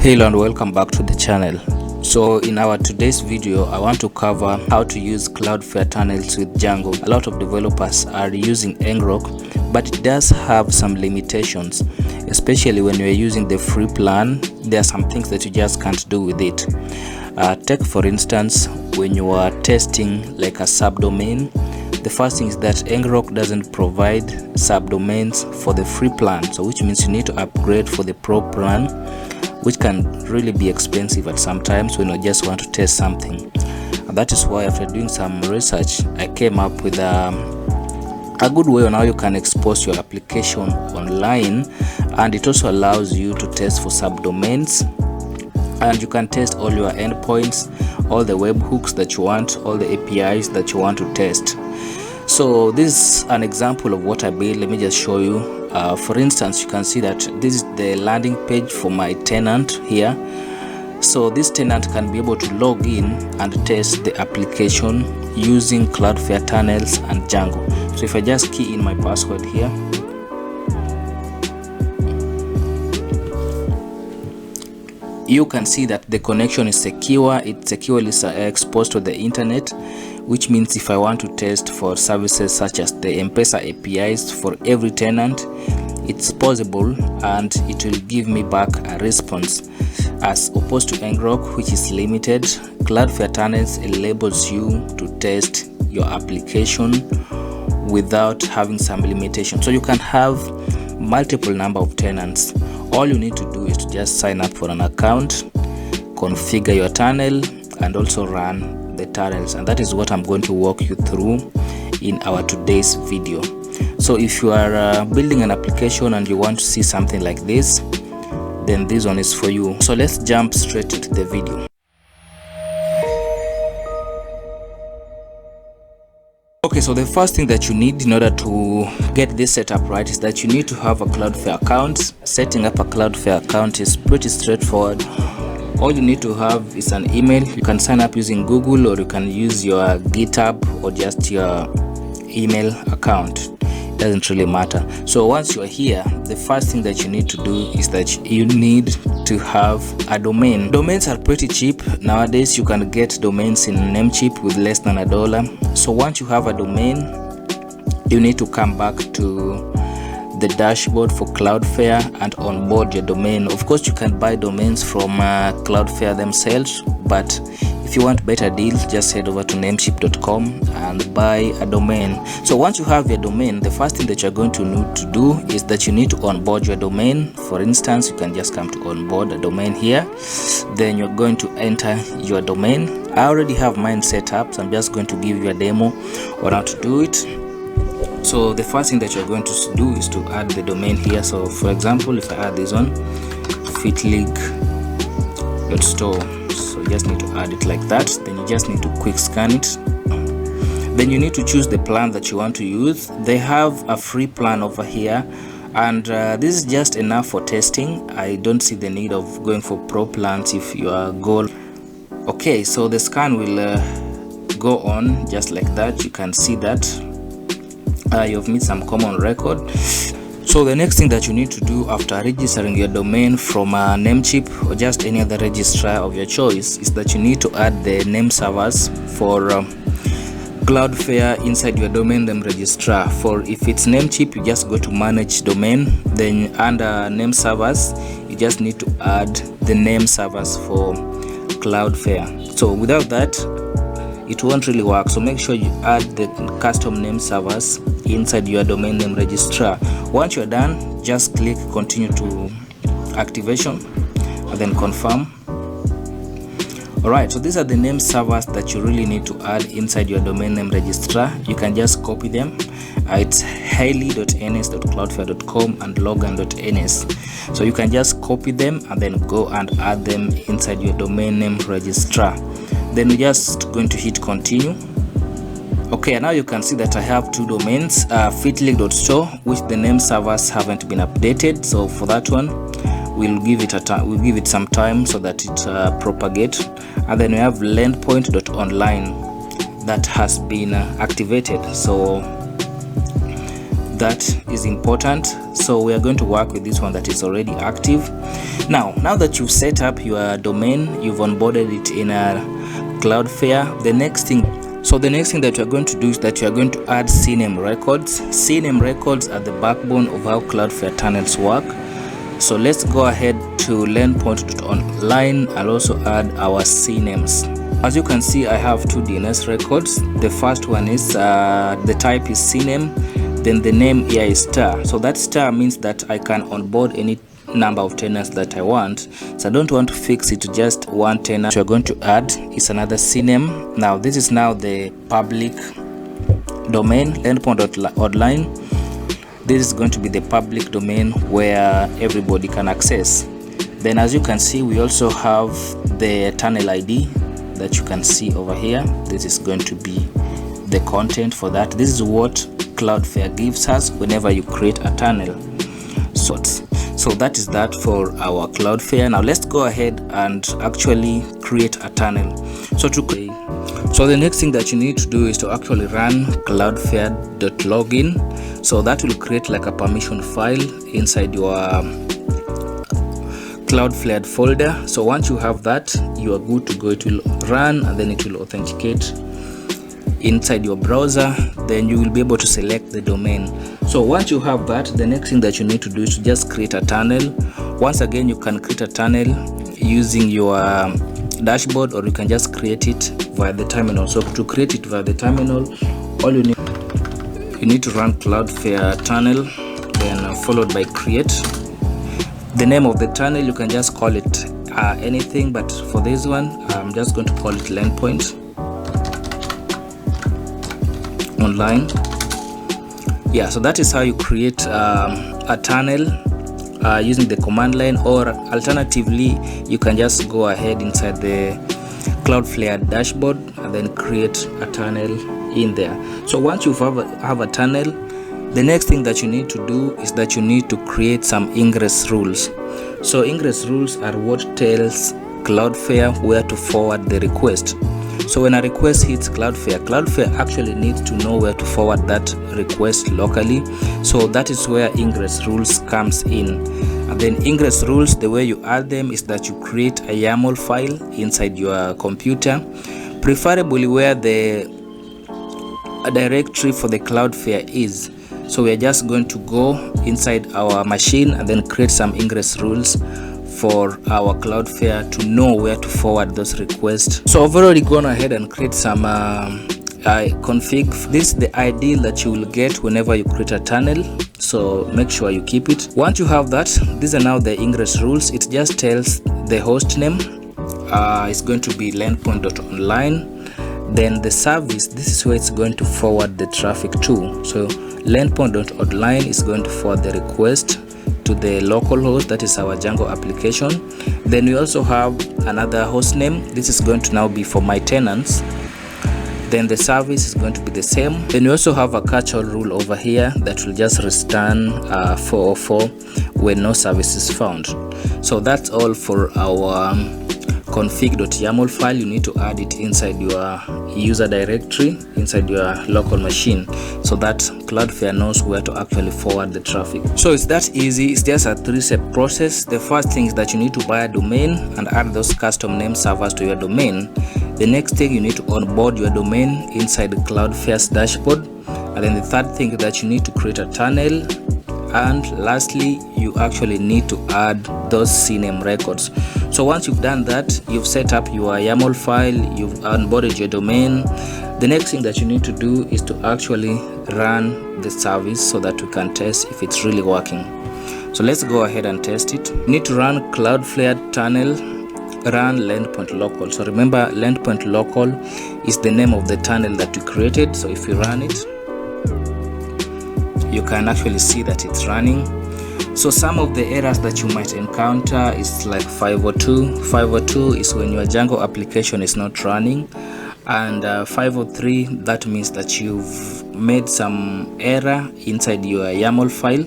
Hello and welcome back to the channel. So in our today's video, I want to cover how to use Cloudflare tunnels with Django. A lot of developers are using Ngrok, but it does have some limitations, especially when you're using the free plan. There are some things that you just can't do with it. Take for instance, when you are testing like a subdomain, the first thing is that Ngrok doesn't provide subdomains for the free plan, so which means you need to upgrade for the pro plan, which can really be expensive at some times when you just want to test something. And that is why, after doing some research, I came up with a good way on how you can expose your application online, and it also allows you to test for subdomains, and you can test all your endpoints, all the webhooks that you want, all the APIs that you want to test. So this is an example of what I built. Let me just show you. For instance, you can see that this is the landing page for my tenant here. So this tenant can be able to log in and test the application using Cloudflare tunnels and Django. So if I just key in my password here, you can see that the connection is secure. It's securely exposed to the internet, which means if I want to test for services such as the M-Pesa APIs for every tenant, it's possible, and it will give me back a response, as opposed to Ngrok, which is limited. Cloudflare tunnels enables you to test your application without having some limitation. So you can have multiple number of tenants. All you need to do is to just sign up for an account, configure your tunnel, and also run the tunnels, and that is what I'm going to walk you through in our today's video. So if you are building an application and you want to see something like this, then this one is for you. So let's jump straight into the video. Okay, so the first thing that you need in order to get this set up right is that you need to have a Cloudflare account. Setting up a Cloudflare account is pretty straightforward. All you need to have is an email. You can sign up using Google, or you can use your GitHub, or just your email account. It doesn't really matter. So once you're here, the first thing that you need to do is that you need to have a domain. Domains are pretty cheap nowadays. You can get domains in Namecheap with less than $1. So once you have a domain, you need to come back to the dashboard for Cloudflare and onboard your domain. Of course, you can buy domains from Cloudflare themselves, but if you want better deals, just head over to namecheap.com and buy a domain. So once you have your domain, the first thing that you're going to need to do is that you need to onboard your domain. For instance, you can just come to onboard a domain here. Then you're going to enter your domain. I already have mine set up, so I'm just going to give you a demo on how to do it. So the first thing that you're going to do is to add the domain here. So for example, if I add this one, fitlig.store, so you just need to add it like that. Then you just need to quick scan it. Then you need to choose the plan that you want to use. They have a free plan over here, and this is just enough for testing. I don't see the need of going for pro plans if your goal. Okay, so the scan will go on just like that. You can see that you've made some common record. So the next thing that you need to do after registering your domain from Namecheap or just any other registrar of your choice is that you need to add the name servers for Cloudflare inside your domain name registrar. For if it's Namecheap, you just go to manage domain, then under name servers you just need to add the name servers for Cloudflare. So without that, it won't really work. So make sure you add the custom name servers inside your domain name registrar. Once you're done, just click continue to activation and then confirm. Alright, so these are the name servers that you really need to add inside your domain name registrar. You can just copy them. It's hailey.ns.cloudflare.com and logan.ns. So you can just copy them and then go and add them inside your domain name registrar. Then we're just going to hit continue. Okay, now you can see that I have two domains, fitlig.store, which the name servers haven't been updated. So for that one, we'll give it some time so that it propagates. And then we have landpoint.online that has been activated. So that is important. So we are going to work with this one that is already active. Now that you've set up your domain, you've onboarded it in a Cloudflare, the next thing that you're going to do is that you're going to add CNAME records. CNAME records are the backbone of how Cloudflare tunnels work. So let's go ahead to learnpoint.online and also add our CNAMEs. As you can see, I have two DNS records. The first one is the type is CNAME, then the name here is star. So that star means that I can onboard any number of tenants that I want. So I don't want to fix it to just one tenant. We're going to add is another CNAME. Now this is now the public domain, learnpoint.online. This is going to be the public domain where everybody can access. Then as you can see, we also have the tunnel ID that you can see over here. This is going to be the content for that. This is what Cloudflare gives us whenever you create a tunnel. So that is that for our Cloudflare. Now let's go ahead and actually create a tunnel. So the next thing that you need to do is to actually run cloudflared.login. So that will create like a permission file inside your Cloudflared folder. So once you have that, you are good to go. It will run and then it will authenticate inside your browser. Then you will be able to select the domain. So once you have that, the next thing that you need to do is to just create a tunnel. Once again, you can create a tunnel using your dashboard, or you can just create it via the terminal. So to create it via the terminal, all you need to run Cloudflare tunnel, then followed by create. The name of the tunnel, you can just call it anything, but for this one I'm just going to call it learnpoint online. Yeah, so that is how you create a tunnel using the command line, or alternatively you can just go ahead inside the Cloudflare dashboard and then create a tunnel in there. So once you have a tunnel, the next thing that you need to do is that you need to create some ingress rules. So ingress rules are what tells Cloudflare where to forward the request. So when a request hits Cloudflare actually needs to know where to forward that request locally. So that is where ingress rules comes in. And then ingress rules, the way you add them is that you create a YAML file inside your computer, preferably where the directory for the Cloudflare is. So we are just going to go inside our machine and then create some ingress rules for our Cloudflare to know where to forward those requests. So I've already gone ahead and create some config. This is the ID that you will get whenever you create a tunnel, so make sure you keep it. Once you have that, these are now the ingress rules. It just tells the host name, it's going to be learnpoint.online. Then the service, this is where it's going to forward the traffic to. So learnpoint.online is going to forward the request to the localhost, that is our Django application. Then we also have another host name. This is going to now be for my tenants. Then the service is going to be the same. Then we also have a catch-all rule over here that will just return 404 when no service is found. So that's all for our config.yaml file. You need to add it inside your user directory inside your local machine, so that Cloudflare knows where to actually forward the traffic. So it's that easy. It's just a three-step process. The first thing is that you need to buy a domain and add those custom name servers to your domain. The next thing, you need to onboard your domain inside the Cloudflare's dashboard. And then the third thing is that you need to create a tunnel. And lastly, you actually need to add those CNAME records. So once you've done that, you've set up your YAML file, you've onboarded your domain. The next thing that you need to do is to actually run the service so that we can test if it's really working. So let's go ahead and test it. You need to run Cloudflare Tunnel, run learnpoint local. So remember, learnpoint local is the name of the tunnel that we created. So if you run it, you can actually see that it's running. So some of the errors that you might encounter is like 502. 502 is when your Django application is not running, and 503, that means that you've made some error inside your YAML file.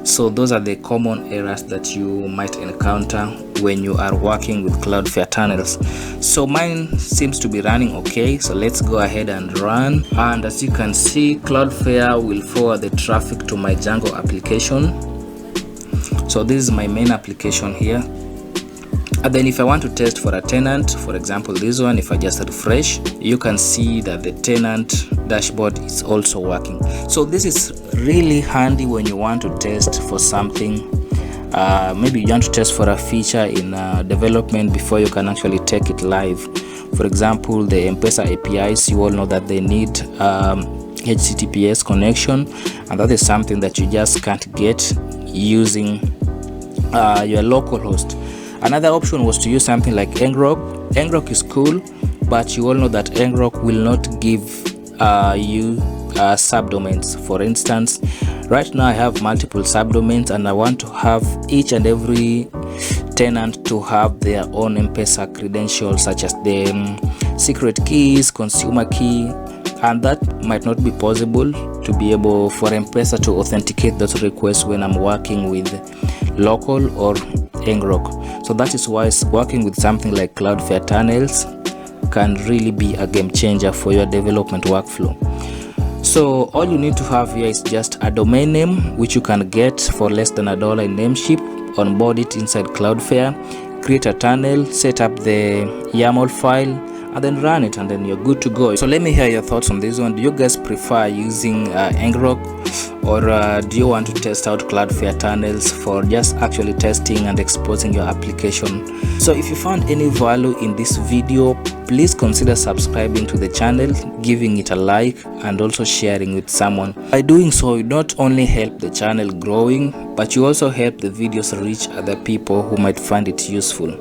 So those are the common errors that you might encounter when you are working with Cloudflare tunnels. So mine seems to be running okay, so let's go ahead and run. And as you can see, Cloudflare will forward the traffic to my Django application. So this is my main application here. And then if I want to test for a tenant, for example this one, if I just refresh, you can see that the tenant dashboard is also working. So this is really handy when you want to test for something. Maybe you want to test for a feature in development before you can actually take it live. For example, the M-Pesa APIs, you all know that they need HTTPS connection, and that is something that you just can't get using your local host. Another option was to use something like Ngrok. Ngrok is cool, but you all know that Ngrok will not give you subdomains. For instance, right now I have multiple subdomains and I want to have each and every tenant to have their own M-Pesa credentials, such as the secret keys, consumer key, and that might not be possible to be able for M-Pesa to authenticate those requests when I'm working with local or Ngrok. So that is why working with something like Cloudflare tunnels can really be a game changer for your development workflow. So all you need to have here is just a domain name, which you can get for less than $1 in Namecheap. Onboard it inside Cloudflare, create a tunnel, set up the YAML file, and then run it, and then you're good to go. So let me hear your thoughts on this one. Do you guys prefer using Ngrok, or do you want to test out Cloudflare tunnels for just actually testing and exposing your application? So if you found any value in this video, please consider subscribing to the channel, giving it a like, and also sharing with someone. By doing so, you not only help the channel growing, but you also help the videos reach other people who might find it useful.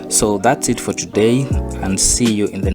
So that's it for today, and see you in the